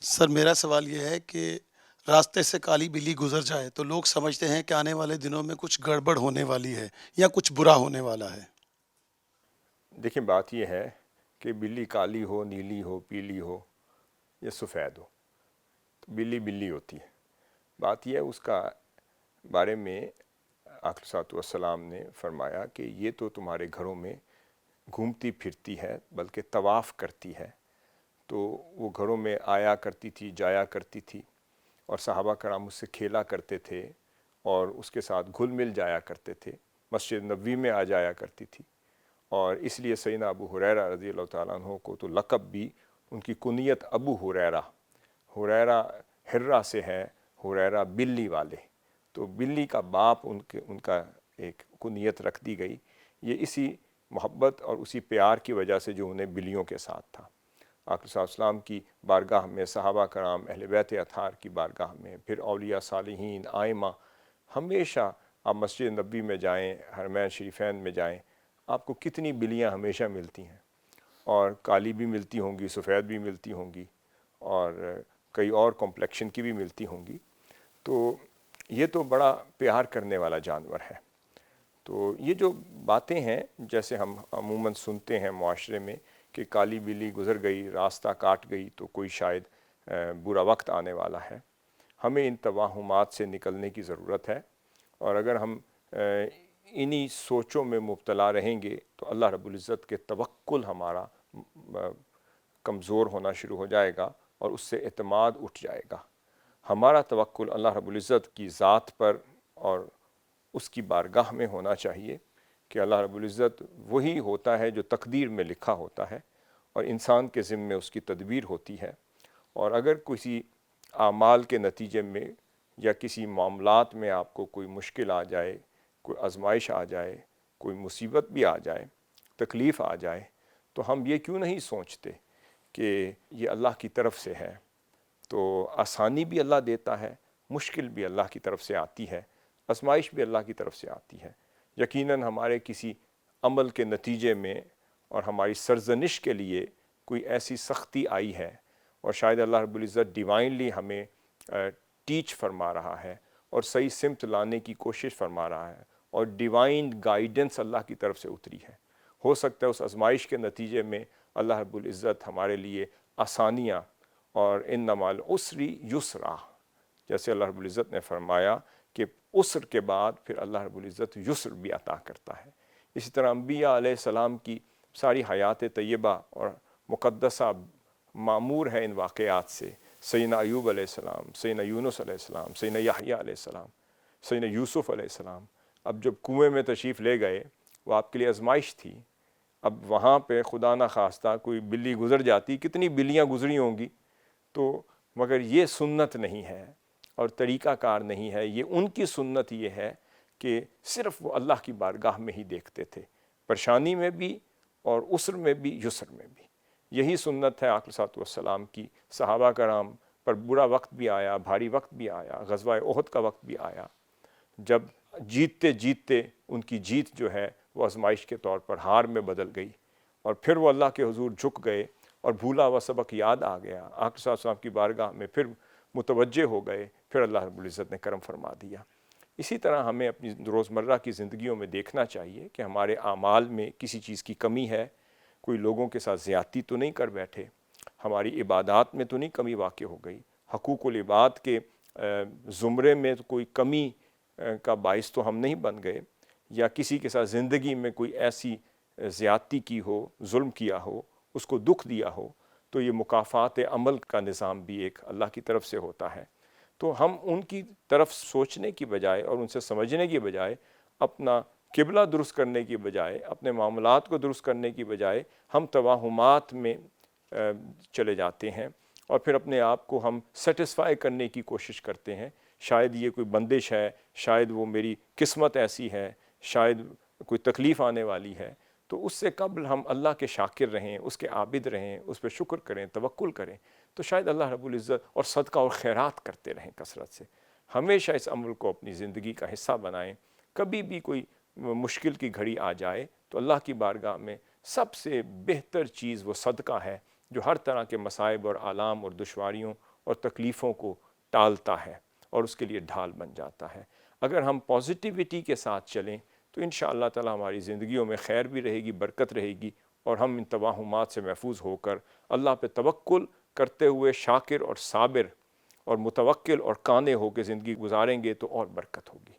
سر میرا سوال یہ ہے کہ راستے سے کالی بلی گزر جائے تو لوگ سمجھتے ہیں کہ آنے والے دنوں میں کچھ گڑبڑ ہونے والی ہے یا کچھ برا ہونے والا ہے۔ دیکھیں، بات یہ ہے کہ بلی کالی ہو، نیلی ہو، پیلی ہو یا سفید ہو، تو بلی بلی ہوتی ہے۔ بات یہ ہے اس کا بارے میں آقا صلی والسلام نے فرمایا کہ یہ تو تمہارے گھروں میں گھومتی پھرتی ہے، بلکہ طواف کرتی ہے۔ تو وہ گھروں میں آیا کرتی تھی، جایا کرتی تھی، اور صحابہ کرام اس سے کھیلا کرتے تھے اور اس کے ساتھ گھل مل جایا کرتے تھے، مسجد نبوی میں آ جایا کرتی تھی۔ اور اس لیے سیدنا ابو ہریرہ رضی اللہ تعالیٰ عنہ کو تو لقب بھی ان کی کنیت ابو ہریرہ، ہریرہ ہرہ سے ہے، ہریرہ بلی والے، تو بلی کا باپ ان کا ایک کنیت رکھ دی گئی۔ یہ اسی محبت اور اسی پیار کی وجہ سے جو انہیں بلیوں کے ساتھ تھا۔ آقا صلی اللہ علیہ وسلم کی بارگاہ میں، صحابہ کرام، اہل بیت اطہار کی بارگاہ میں، پھر اولیاء صالحین، آئمہ، ہمیشہ آپ مسجد نبوی میں جائیں، حرمین شریفین میں جائیں، آپ کو کتنی بلیاں ہمیشہ ملتی ہیں، اور کالی بھی ملتی ہوں گی، سفید بھی ملتی ہوں گی، اور کئی اور کمپلیکشن کی بھی ملتی ہوں گی۔ تو یہ تو بڑا پیار کرنے والا جانور ہے۔ تو یہ جو باتیں ہیں، جیسے ہم عموماً سنتے ہیں معاشرے میں کہ کالی بلی گزر گئی، راستہ کاٹ گئی تو کوئی شاید برا وقت آنے والا ہے، ہمیں ان توہمات سے نکلنے کی ضرورت ہے۔ اور اگر ہم انہی سوچوں میں مبتلا رہیں گے تو اللہ رب العزت کے توکل ہمارا کمزور ہونا شروع ہو جائے گا اور اس سے اعتماد اٹھ جائے گا۔ ہمارا توکل اللہ رب العزت کی ذات پر اور اس کی بارگاہ میں ہونا چاہیے کہ اللہ رب العزت وہی ہوتا ہے جو تقدیر میں لکھا ہوتا ہے، اور انسان کے ذمے اس کی تدبیر ہوتی ہے۔ اور اگر کسی اعمال کے نتیجے میں یا کسی معاملات میں آپ کو کوئی مشکل آ جائے، کوئی آزمائش آ جائے، کوئی مصیبت بھی آ جائے، تکلیف آ جائے، تو ہم یہ کیوں نہیں سوچتے کہ یہ اللہ کی طرف سے ہے؟ تو آسانی بھی اللہ دیتا ہے، مشکل بھی اللہ کی طرف سے آتی ہے، آزمائش بھی اللہ کی طرف سے آتی ہے۔ یقیناً ہمارے کسی عمل کے نتیجے میں اور ہماری سرزنش کے لیے کوئی ایسی سختی آئی ہے، اور شاید اللہ رب العزت ڈیوائنلی ہمیں ٹیچ فرما رہا ہے اور صحیح سمت لانے کی کوشش فرما رہا ہے، اور ڈیوائن گائیڈنس اللہ کی طرف سے اتری ہے۔ ہو سکتا ہے اس آزمائش کے نتیجے میں اللہ رب العزت ہمارے لیے آسانیاں، اور ان مع العسر یسرا، جیسے اللہ رب العزت نے فرمایا کہ عسر کے بعد پھر اللہ رب العزت یسر بھی عطا کرتا ہے۔ اسی طرح انبیاء علیہ السلام کی ساری حیات طیبہ اور مقدسہ معمور ہے ان واقعات سے۔ سیدنا ایوب علیہ السلام، سیدنا یونس علیہ السلام، سیدنا یحییٰ علیہ السلام، سیدنا یوسف علیہ السلام، اب جب کنویں میں تشریف لے گئے، وہ آپ کے لیے آزمائش تھی۔ اب وہاں پہ خدا نہ خواستہ کوئی بلی گزر جاتی، کتنی بلیاں گزری ہوں گی، تو مگر یہ سنت نہیں ہے اور طریقہ کار نہیں ہے، یہ ان کی سنت یہ ہے کہ صرف وہ اللہ کی بارگاہ میں ہی دیکھتے تھے، پریشانی میں بھی اور عسر میں بھی، یسر میں بھی۔ یہی سنت ہے آقا صلی اللہ علیہ وسلم کی۔ صحابہ کرام پر برا وقت بھی آیا، بھاری وقت بھی آیا، غزوہ احد کا وقت بھی آیا، جب جیتتے جیتتے ان کی جیت جو ہے وہ آزمائش کے طور پر ہار میں بدل گئی، اور پھر وہ اللہ کے حضور جھک گئے اور بھولا ہوا سبق یاد آ گیا، آقا صلی اللہ علیہ وسلم کی بارگاہ میں پھر متوجہ ہو گئے، پھر اللہ رب العزت نے کرم فرما دیا۔ اسی طرح ہمیں اپنی روزمرہ کی زندگیوں میں دیکھنا چاہیے کہ ہمارے اعمال میں کسی چیز کی کمی ہے، کوئی لوگوں کے ساتھ زیادتی تو نہیں کر بیٹھے، ہماری عبادات میں تو نہیں کمی واقع ہو گئی، حقوق العباد کے زمرے میں تو کوئی کمی کا باعث تو ہم نہیں بن گئے، یا کسی کے ساتھ زندگی میں کوئی ایسی زیادتی کی ہو، ظلم کیا ہو، اس کو دکھ دیا ہو، تو یہ مکافات عمل کا نظام بھی ایک اللہ کی طرف سے ہوتا ہے۔ تو ہم ان کی طرف سوچنے کی بجائے اور ان سے سمجھنے کی بجائے، اپنا قبلہ درست کرنے کی بجائے، اپنے معاملات کو درست کرنے کی بجائے، ہم توہمات میں چلے جاتے ہیں، اور پھر اپنے آپ کو ہم سیٹسفائی کرنے کی کوشش کرتے ہیں۔ شاید یہ کوئی بندش ہے، شاید وہ میری قسمت ایسی ہے، شاید کوئی تکلیف آنے والی ہے، تو اس سے قبل ہم اللہ کے شاکر رہیں، اس کے عابد رہیں، اس پہ شکر کریں، توکل کریں، تو شاید اللہ رب العزت، اور صدقہ اور خیرات کرتے رہیں کثرت سے۔ ہمیشہ اس عمل کو اپنی زندگی کا حصہ بنائیں۔ کبھی بھی کوئی مشکل کی گھڑی آ جائے تو اللہ کی بارگاہ میں سب سے بہتر چیز وہ صدقہ ہے جو ہر طرح کے مصائب اور آلام اور دشواریوں اور تکلیفوں کو ٹالتا ہے اور اس کے لیے ڈھال بن جاتا ہے۔ اگر ہم پازیٹیوٹی کے ساتھ چلیں تو انشاءاللہ تعالی ہماری زندگیوں میں خیر بھی رہے گی، برکت رہے گی، اور ہم ان توہمات سے محفوظ ہو کر اللہ پہ توکل کرتے ہوئے شاکر اور صابر اور متوکل اور قانع ہو کے زندگی گزاریں گے تو اور برکت ہوگی۔